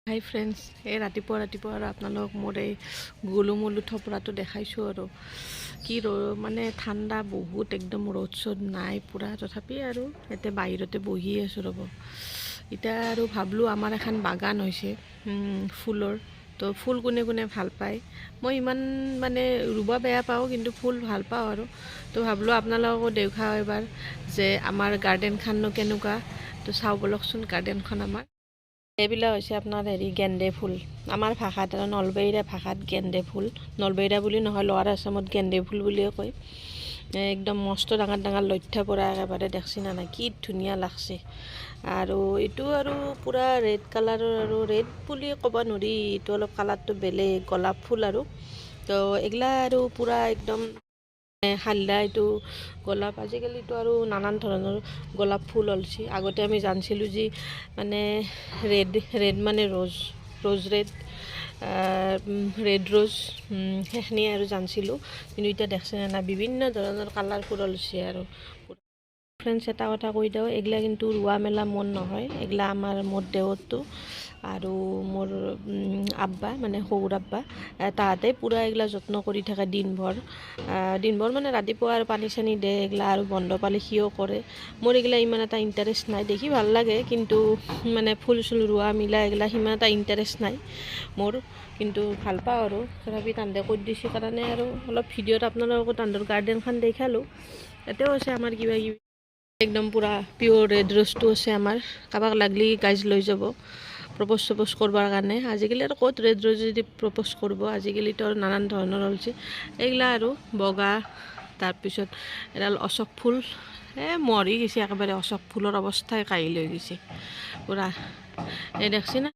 হাই friends, এই ৰাতিপুৱা আৰু আপোনালোকক মোৰ এই গোলুমুলু থপৰাটো দেখাইছোঁ আৰু কি মানে ঠাণ্ডা বহুত, একদম ৰ'দ চ'দ নাই পূৰা, তথাপি আৰু এতিয়া বাহিৰতে বহি আছোঁ ৰ'ব। এতিয়া আৰু ভাবলোঁ আমাৰ এখন বাগান হৈছে ফুলৰ, তো ফুল কোনে কোনে ভাল পায়। মই ইমান মানে ৰুব বেয়া পাওঁ, কিন্তু ফুল ভাল পাওঁ আৰু তো ভাবলোঁ আপোনালোককো দেখাওঁ এবাৰ যে আমাৰ গাৰ্ডেনখননো কেনেকুৱা। তো চাওঁ বলকচোন গাৰ্ডেনখন আমাৰ। এইবিলাক হৈছে আপোনাৰ গেন্দে ফুল, আমাৰ ভাষাত আৰু নলবেৰীয়া ভাষাত গেন্দে ফুল, নলবেৰীয়া বুলি নহয়, লোৱাৰ আছামত গেন্দে ফুল বুলিয়ে কয়। একদম মস্ত ডাঙৰ ডাঙৰ লঠ্য পৰা একেবাৰে দেখছি না নাই, কি ধুনীয়া লাগছে। আৰু এইটো আৰু পূৰা ৰেড কালাৰৰ, আৰু ৰেড বুলি ক'ব নোৱাৰি, এইটো অলপ কালাৰটো বেলেগ, গোলাপ ফুল আৰু তো এইগিলা আৰু পূৰা একদম হালদা, এইটো গোলাপ। আজিকালিতো আৰু নানান ধৰণৰ গোলাপ ফুল ওলছি। আগতে আমি জানিছিলোঁ যে মানে ৰেড মানে ৰ'জ ৰেড ৰ'জ, সেইখিনি আৰু জানিছিলোঁ, কিন্তু এতিয়া দেখছে না বিভিন্ন ধৰণৰ কালাৰ ফুল ওলছে। আৰু ফ্ৰেণ্ডছ, এটা কথা কৈ দিওঁ, এইগিলা কিন্তু ৰোৱা মেলা মন নহয়, এইগিলা আমাৰ মোৰ দেৱৰটো আৰু মোৰ আব্বা মানে সৌৰ আব্বা, তাহাঁতে পূৰা এইগিলা যত্ন কৰি থাকে দিনভৰ মানে ৰাতিপুৱা আৰু পানী চানী দিয়ে, এইগিলা আৰু বন্ধ পালে সিও কৰে। মোৰ এইগিলা ইমান এটা ইণ্টাৰেষ্ট নাই, দেখি ভাল লাগে কিন্তু মানে ফুল চুল ৰোৱা মিলা এইগিলা সিমান এটা ইণ্টাৰেষ্ট নাই মোৰ, কিন্তু ভাল পাওঁ আৰু তথাপি তাহাঁতে কৈ দিছে কাৰণে আৰু অলপ ভিডিঅ'ত আপোনালোককো তাহাঁতৰ গাৰ্ডেনখন দেখালোঁ। ইয়াতেও আছে আমাৰ কিবা কিবি, একদম পূৰা পিয়'ৰ ৰেড ৰ'জটো আছে আমাৰ, কাৰোবাক লাগলি গাইজ লৈ যাব প্ৰপ'জ চপ'জ কৰিবৰ কাৰণে। আজিকালি আৰু ক'ত ৰেড ৰ'জ যদি প্ৰপ'জ কৰিব, আজিকালিতো আৰু নানান ধৰণৰ ওলছে এইগিলা আৰু বগা। তাৰপিছত এডাল অশোক ফুল, মৰি গৈছে একেবাৰে, অশোক ফুলৰ অৱস্থাই কাঢ়িল হৈ গৈছে পূৰা। এই দেখছি না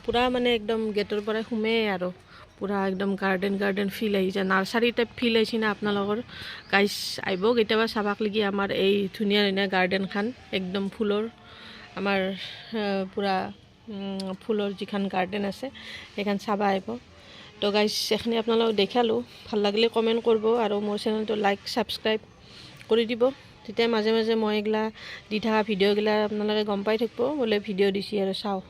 পূৰা মানে একদম গেটৰ পৰাই সোমেই আৰু পূৰা একদম গাৰ্ডেন ফিল আহিছে, নাৰ্চাৰী টাইপ ফিল আহিছে না আপোনালোকৰ। গাইজ আহিব কেতিয়াবা চাবাক লাগি আমাৰ এই ধুনীয়া ধুনীয়া গাৰ্ডেনখন, একদম ফুলৰ, আমাৰ পূৰা ফুলৰ যিখন গাৰ্ডেন আছে সেইখন চাবা আহিব। তো গাইজ এইখিনি আপোনালোকক দেখালোঁ, ভাল লাগিলে কমেণ্ট কৰিব আৰু মোৰ চেনেলটো লাইক ছাবস্ক্ৰাইব কৰি দিব, তেতিয়া মাজে মাজে মই এইগিলা দি থকা ভিডিঅ'গিলা আপোনালোকে গম পাই থাকিব বোলে ভিডিঅ' দিছি আৰু চাওঁ।